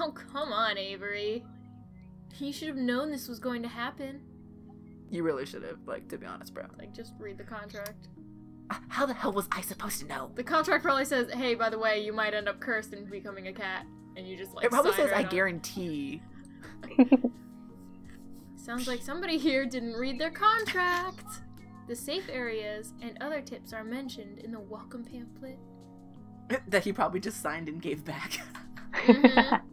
Oh, come on, Avery. You should have known this was going to happen. You really should have, like, to be honest, bro. Like, just read the contract. How the hell was I supposed to know? The contract probably says, hey, by the way, you might end up cursed and becoming a cat. And you just, like, it probably sign says, right I on. guarantee. Sounds like somebody here didn't read their contract. The safe areas and other tips are mentioned in the welcome pamphlet. That he probably just signed and gave back. Mm-hmm.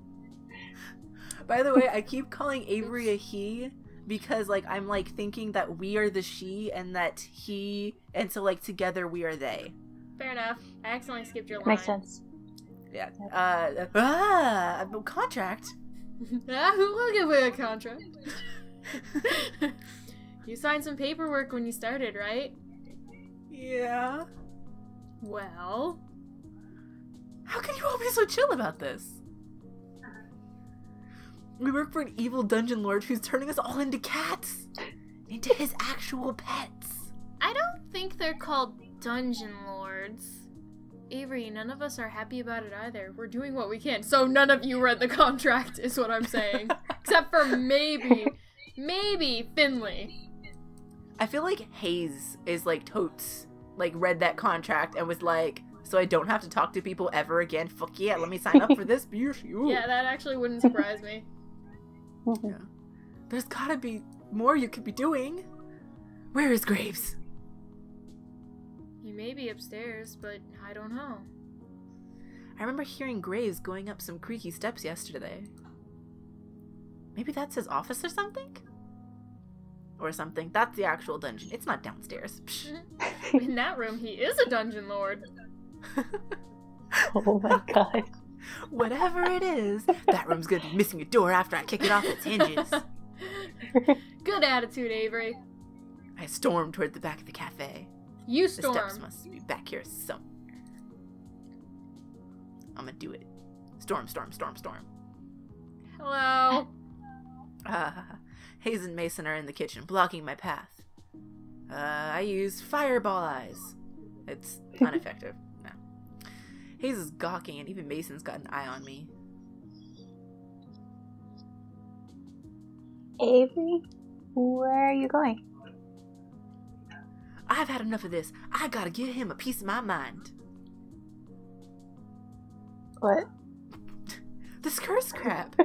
By the way, I keep calling Avery a he because, like, I'm, like, thinking that we are the she and that he, and so, like, together we are they. Fair enough. I accidentally skipped your line. Makes sense. Yeah. Contract? Who will give away a contract? You signed some paperwork when you started, right? Yeah. Well... How can you all be so chill about this? We work for an evil dungeon lord who's turning us all into cats. Into his actual pets. I don't think they're called dungeon lords. Avery, none of us are happy about it either. We're doing what we can. So none of you read the contract, is what I'm saying. Except for maybe Finley. I feel like Hayes is like totes, like read that contract and was like, so I don't have to talk to people ever again. Fuck yeah, let me sign up for this. Yeah, that actually wouldn't surprise me. Yeah. There's gotta be more you could be doing. Where is Graves? He may be upstairs, but I don't know. I remember hearing Graves going up some creaky steps yesterday. Maybe that's his office or something? Or something. That's the actual dungeon. It's not downstairs. In that room, he is a dungeon lord. Oh my god. Whatever it is, that room's gonna be missing a door after I kick it off its hinges. Good attitude, Avery. I stormed toward the back of the cafe. You The storm. steps must be back here somewhere. I'm gonna do it. Storm, storm, storm, storm. Hello. Hayes and Mason are in the kitchen, blocking my path. I use fireball eyes. It's ineffective. No. Hayes is gawking, and even Mason's got an eye on me. Avery, where are you going? I've had enough of this. I gotta give him a piece of my mind. What? This curse crap.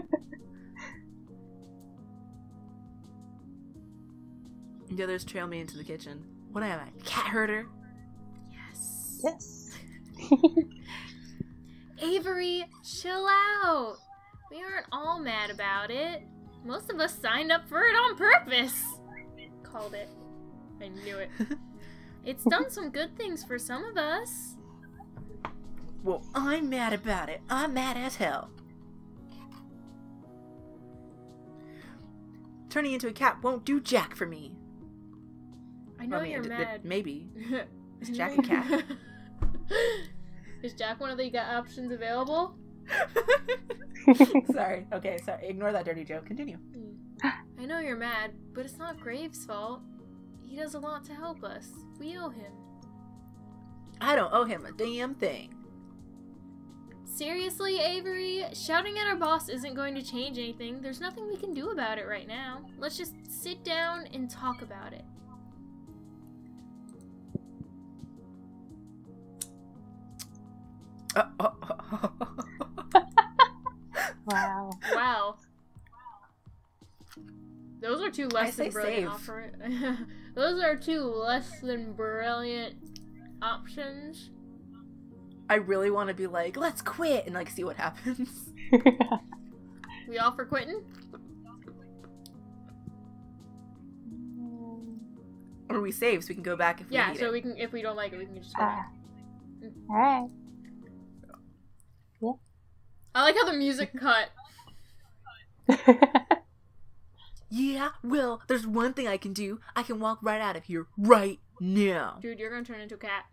The others trail me into the kitchen. What am I, a cat herder? Yes. Yes. Avery, chill out. We aren't all mad about it. Most of us signed up for it on purpose. Called it. I knew it. It's done some good things for some of us. Well, I'm mad about it. I'm mad as hell. Turning into a cat won't do jack for me. I know you're mad. Maybe. Is Jack a cat? Is Jack one of the options available? Sorry. Okay, sorry. Ignore that dirty joke. Continue. I know you're mad, but it's not Graves' fault. He does a lot to help us. We owe him. I don't owe him a damn thing. Seriously, Avery? Shouting at our boss isn't going to change anything. There's nothing we can do about it right now. Let's just sit down and talk about it. Wow. Wow. Those are two less than brilliant Those are two less than brilliant options. I really want to be like, let's quit and like see what happens. We all for quitting? Or we save so we can go back if we need so it. we can, if we don't like it, we can just go back. Alright. I like how the music cut. Yeah, well, there's one thing I can do. I can walk right out of here right now. Dude, you're gonna turn into a cat.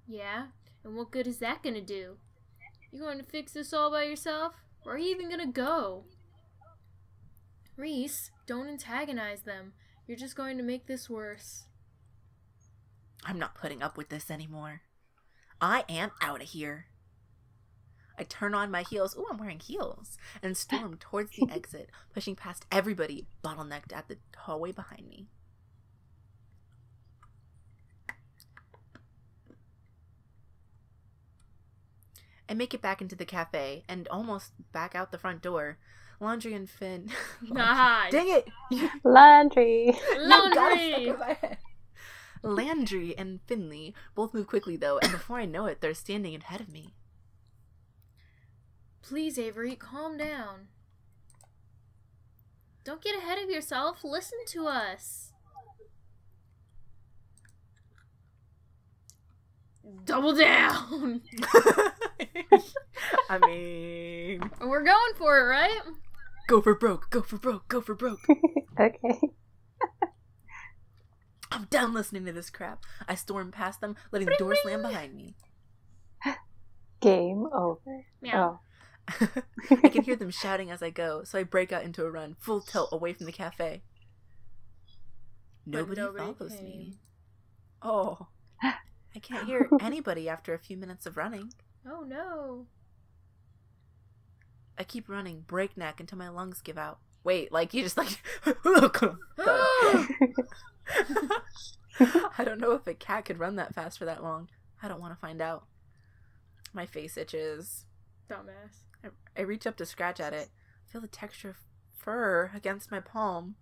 Yeah? And what good is that gonna do? You going to fix this all by yourself? Or are you even gonna go? Reese, don't antagonize them. You're just going to make this worse. I'm not putting up with this anymore. I am out of here. I turn on my heels. Ooh, I'm wearing heels. And storm towards the exit, pushing past everybody bottlenecked at the hallway behind me. I make it back into the cafe and almost back out the front door. Laundry and Finn. Nice. Dang it! Laundry. Laundry! Landry and Finley both move quickly though, and before I know it, they're standing ahead of me. Please, Avery, calm down. Don't get ahead of yourself. Listen to us. Double down. I mean, We're going for it, right? go for broke, go for broke, go for broke. Okay. I'm done listening to this crap. I storm past them, letting the door slam behind me. Game over. Meow. I can hear them shouting as I go, so I break out into a run, full tilt away from the cafe. Nobody follows came. me. Oh, I can't hear anybody after a few minutes of running. Oh no. I keep running, breakneck, until my lungs give out. Wait, like, you just like... I don't know if a cat could run that fast for that long. I don't want to find out. My face itches. Dumbass. I reach up to scratch at it. Feel the texture of fur against my palm.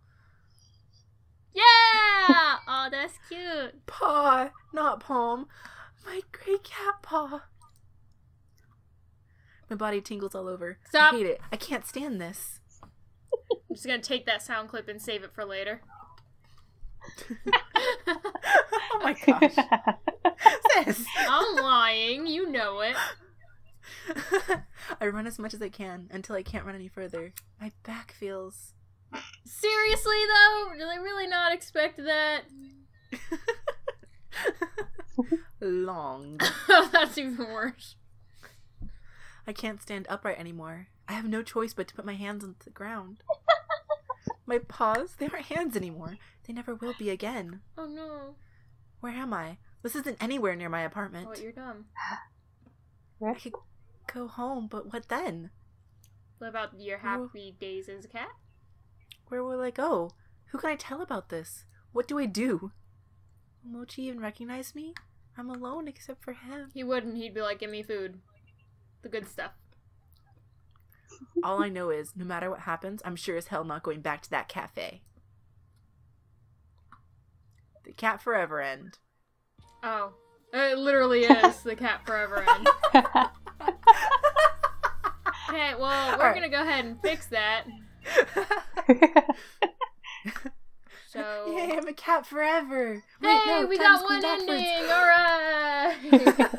Yeah! Oh, that's cute. Paw, not palm. My great cat paw. My body tingles all over. Stop. I hate it. I can't stand this. I'm just gonna take that sound clip and save it for later. Oh my gosh. Sis. I'm lying. You know it. I run as much as I can until I can't run any further. My back feels... Seriously, though? Did I really not expect that? long. That's even worse. I can't stand upright anymore. I have no choice but to put my hands on the ground. My paws, they aren't hands anymore. They never will be again. Oh no. Where am I? This isn't anywhere near my apartment. Oh, you're dumb. I could go home, but what then? What about your happy days as a cat? Where will I go? Who can I tell about this? What do I do? Will Mochi even recognize me? I'm alone except for him. He wouldn't. He'd be like, give me food. The good stuff. All I know is, no matter what happens, I'm sure as hell not going back to that cafe. The cat forever end. Oh. It literally is the cat forever end. Okay, well, we're gonna go ahead and fix that. So... Yay, I'm a cat forever! Hey, Wait, no, we time's got one going ending! backwards. Alright!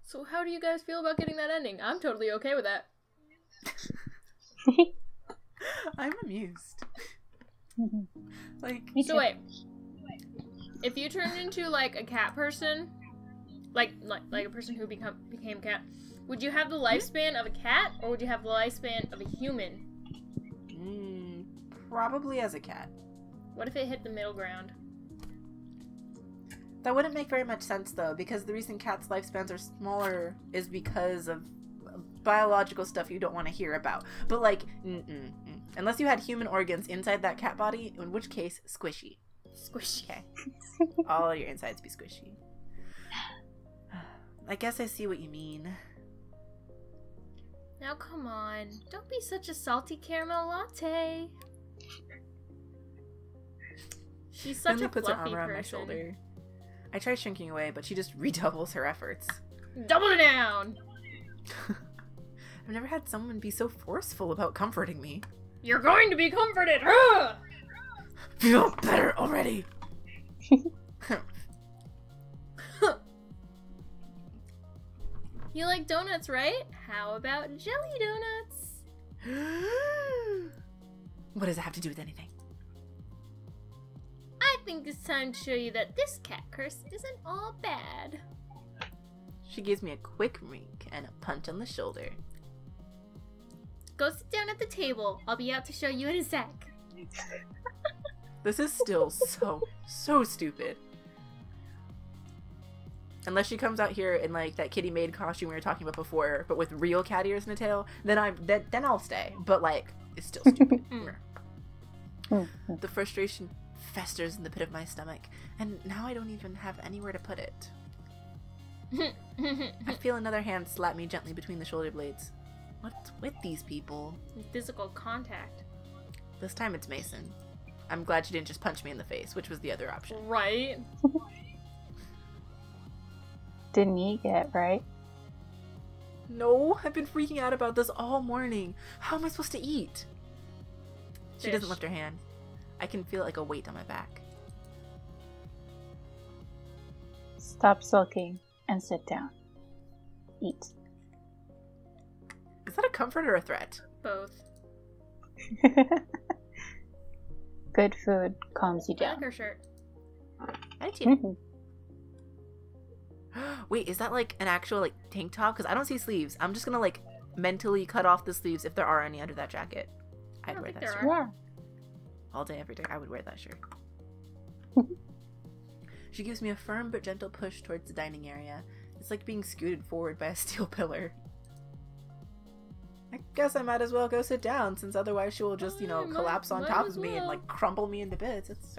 So how do you guys feel about getting that ending? I'm totally okay with that. I'm amused. Like, So wait. If you turned into, like, a cat person, like a person who became a cat, would you have the lifespan of a cat, or would you have the lifespan of a human? probably as a cat. What if it hit the middle ground? That wouldn't make very much sense, though, because the reason cats' lifespans are smaller is because of biological stuff you don't want to hear about. But, like, unless you had human organs inside that cat body, in which case, squishy. Squishy. Okay. All your insides be squishy. I guess I see what you mean. Now come on. Don't be such a salty caramel latte. She's such Finley a puts her fluffy arm around my person. shoulder. I try shrinking away, but she just redoubles her efforts. Double it down! I've never had someone be so forceful about comforting me. You're going to be comforted! Ugh! Feel better already! You like donuts, right? How about jelly donuts? What does it have to do with anything? I think it's time to show you that this cat curse isn't all bad. She gives me a quick wink and a punch on the shoulder. Go sit down at the table. I'll be out to show you in a sec. This is still so stupid. Unless she comes out here in like that kitty maid costume we were talking about before, but with real cat ears and a tail, then I'll stay. But like, it's still stupid. The frustration festers in the pit of my stomach, and now I don't even have anywhere to put it. I feel another hand slap me gently between the shoulder blades. What's with these people? Physical contact. This time it's Mason. I'm glad she didn't just punch me in the face, which was the other option. Right? Didn't eat yet, right? No, I've been freaking out about this all morning. How am I supposed to eat? She doesn't lift her hand. I can feel like a weight on my back. Stop sulking and sit down. Eat. Is that a comfort or a threat? Both. Good food calms you I like down. her shirt. I do. Wait, is that like an actual like tank top? Because I don't see sleeves. I'm just gonna like mentally cut off the sleeves if there are any under that jacket. I'd wear that shirt. Yeah. All day, every day. I would wear that shirt. She gives me a firm but gentle push towards the dining area. It's like being scooted forward by a steel pillar. I guess I might as well go sit down, since otherwise she will just, collapse on top of me and like crumple me into bits. It's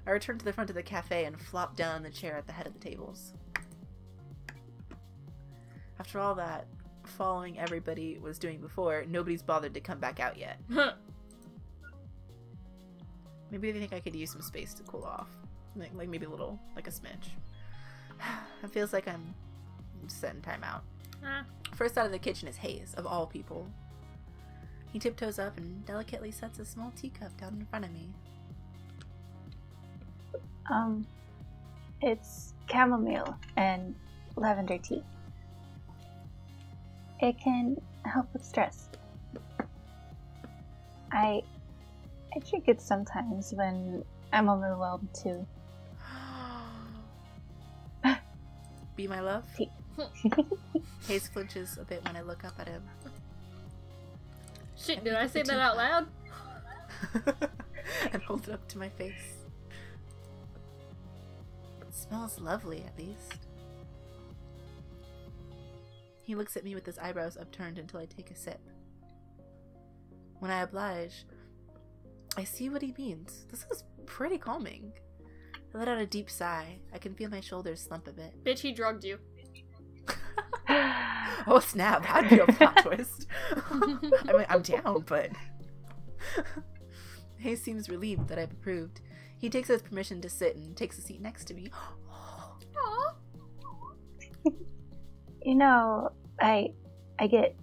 I return to the front of the cafe and flop down in the chair at the head of the tables. After all that following everybody was doing before, nobody's bothered to come back out yet. Maybe they think I could use some space to cool off. Like maybe a little, like a smidge. It feels like I'm setting time out. First out of the kitchen is Hayes, of all people. He tiptoes up and delicately sets a small teacup down in front of me. It's chamomile and lavender tea. It can help with stress. I drink it sometimes when I'm overwhelmed too. Be my love? Tea. Hayes flinches a bit when I look up at him. Shit, did I say that out loud? And hold it up to my face. It smells lovely, at least. He looks at me with his eyebrows upturned until I take a sip. When I oblige, I see what he means. This is pretty calming. I let out a deep sigh. I can feel my shoulders slump a bit. Bitch, he drugged you. Oh snap, that'd be a plot twist. I mean, I'm down, but... Hayes seems relieved that I've approved. He takes his permission to sit and takes a seat next to me. Aww. You know, I get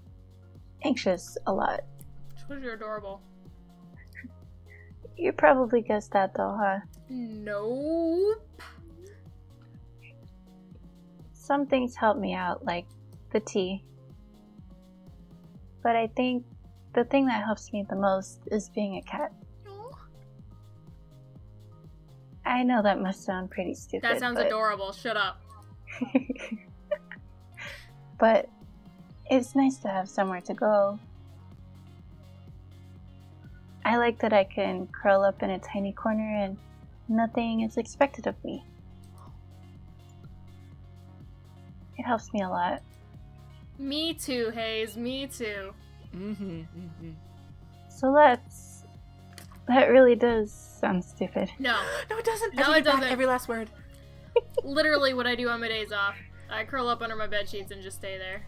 anxious a lot. Because you're adorable. You probably guessed that though, huh? Nope. Some things help me out, like the tea. But I think the thing that helps me the most is being a cat. I know that must sound pretty stupid. That sounds adorable. Shut up. But it's nice to have somewhere to go. I like that I can curl up in a tiny corner and nothing is expected of me. It helps me a lot. Me too, Hayes. Me too. So that really does sound stupid. No. No, it doesn't. No, I take it doesn't. back every last word. Literally what I do on my days off. I curl up under my bed sheets and just stay there.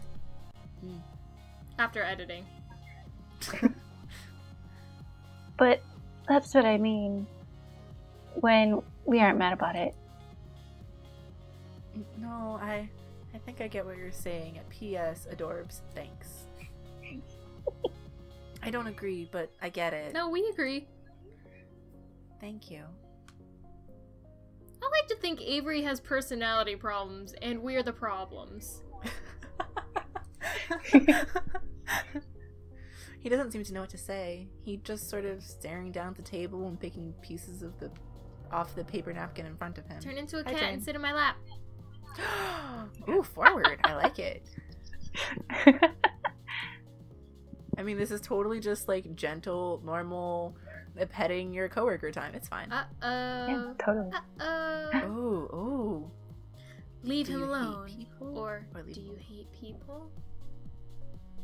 After editing. But that's what I mean when we aren't mad about it. No, I think I get what you're saying. P.S. Adorbs, thanks. I don't agree, but I get it. No, we agree. Thank you. I like to think Avery has personality problems, and we're the problems. He doesn't seem to know what to say. He just sort of staring down at the table and picking pieces of off the paper napkin in front of him. Turn into a Hi, cat Jane. and sit in my lap. Ooh, forward. I like it. I mean, this is totally just like gentle, normal, petting your coworker time. It's fine. Uh-oh. Yeah, totally. Uh-oh. Oh, Ooh. Leave Do him you hate alone. people? Or leave do him you alone? hate people?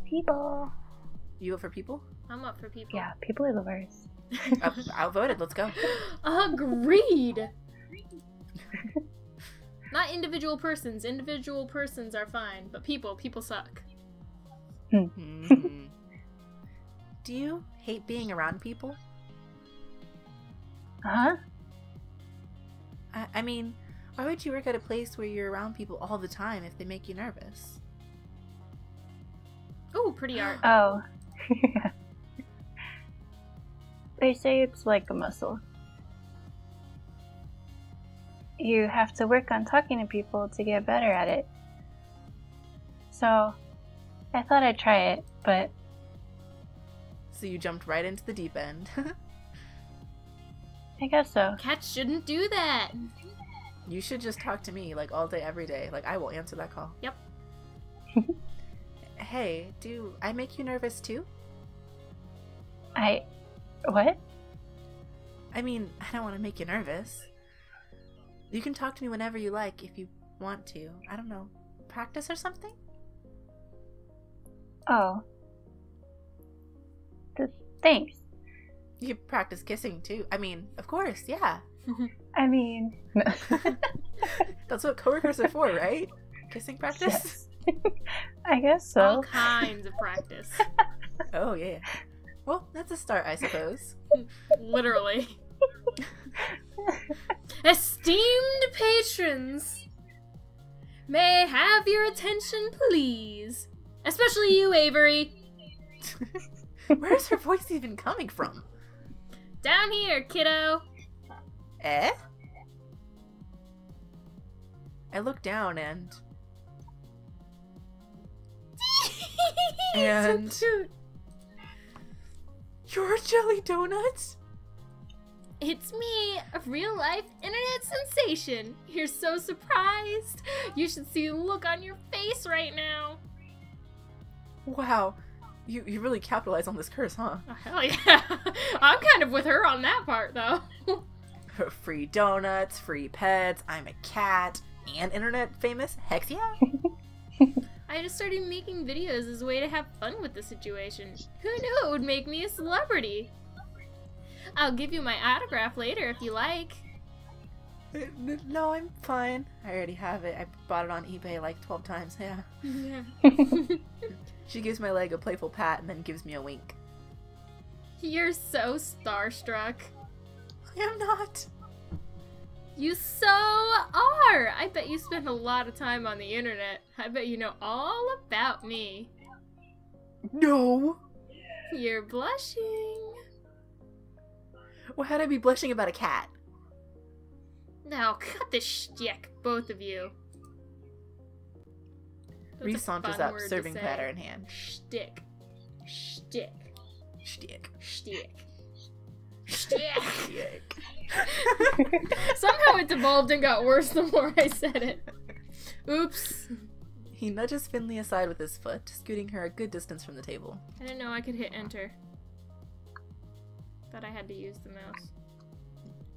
People. You vote for people? I'm up for people. Yeah, people are the worst. Outvoted. Let's go. Agreed. Not individual persons. Individual persons are fine, but people suck. Mhm. Do you hate being around people? Huh? I mean, why would you work at a place where you're around people all the time if they make you nervous? Ooh, pretty art. Oh. They say it's like a muscle. You have to work on talking to people to get better at it. So, I thought I'd try it, but So you jumped right into the deep end. I guess so. Cats shouldn't do that. You should just talk to me, like, all day, every day. Like, I will answer that call. Yep. Hey, do I make you nervous too? What? I mean, I don't want to make you nervous. You can talk to me whenever you like if you want to. I don't know. Practice or something? Oh. Thanks. You could practice kissing too. I mean, of course, yeah. I mean... That's what coworkers are for, right? Kissing practice? Yes. I guess so. All kinds of practice. Oh, yeah. Well, that's a start, I suppose. Literally. Esteemed patrons, may I have your attention, please? Especially you, Avery. Where's her voice even coming from? Down here, kiddo. Eh? I look down and... And- So cute. You're Jelly Donuts? It's me, a real-life internet sensation. You're so surprised. You should see the look on your face right now. Wow. You really capitalize on this curse, huh? Oh, hell yeah. I'm kind of with her on that part, though. Free donuts, free pets, I'm a cat, and internet famous? Heck yeah! I just started making videos as a way to have fun with the situation. Who knew it would make me a celebrity? I'll give you my autograph later if you like. No, I'm fine. I already have it. I bought it on eBay like 12 times, yeah. Yeah. She gives my leg a playful pat and then gives me a wink. You're so starstruck. I am not. You so are! I bet you spend a lot of time on the internet. I bet you know all about me. No! You're blushing. Why had I be blushing about a cat? Now cut the shtick, both of you. That's Reese a saunters fun up, word to serving say. platter in hand. Shtick. Shtick. Shtick. Shtick. Shtick. Shtick. Somehow it devolved and got worse the more I said it. Oops. He nudges Finley aside with his foot, scooting her a good distance from the table. I didn't know I could hit enter. Thought I had to use the mouse.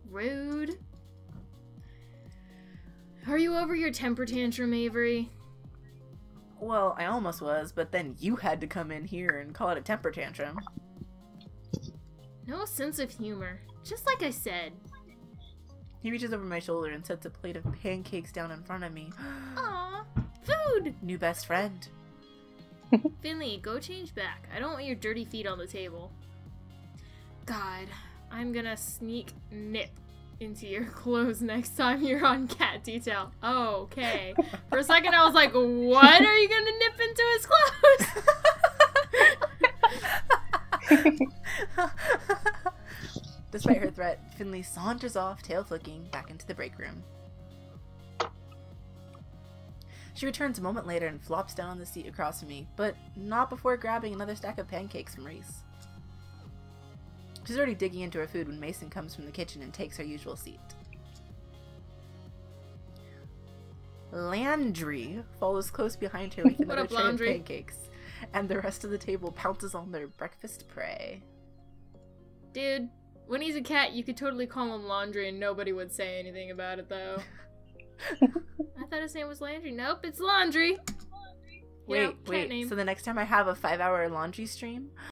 Rude. Are you over your temper tantrum, Avery? Well, I almost was, but then you had to come in here and call it a temper tantrum. No sense of humor. Just like I said. He reaches over my shoulder and sets a plate of pancakes down in front of me. Aw, food! New best friend. Finley, go change back. I don't want your dirty feet on the table. God, I'm gonna sneak nip into your clothes next time you're on cat detail. Oh, okay. For a second I was like, what are you gonna nip into his clothes? Despite her threat, Finley saunters off, tail flicking, back into the break room. She returns a moment later and flops down on the seat across from me, but not before grabbing another stack of pancakes from Reese. She's already digging into her food when Mason comes from the kitchen and takes her usual seat. Landry follows close behind her with another up, tray of Landry? pancakes, and the rest of the table pounces on their breakfast prey. Dude, when he's a cat, you could totally call him laundry and nobody would say anything about it, though. I thought his name was Landry. Nope, it's Laundry. Wait. So the next time I have a 5-hour laundry stream,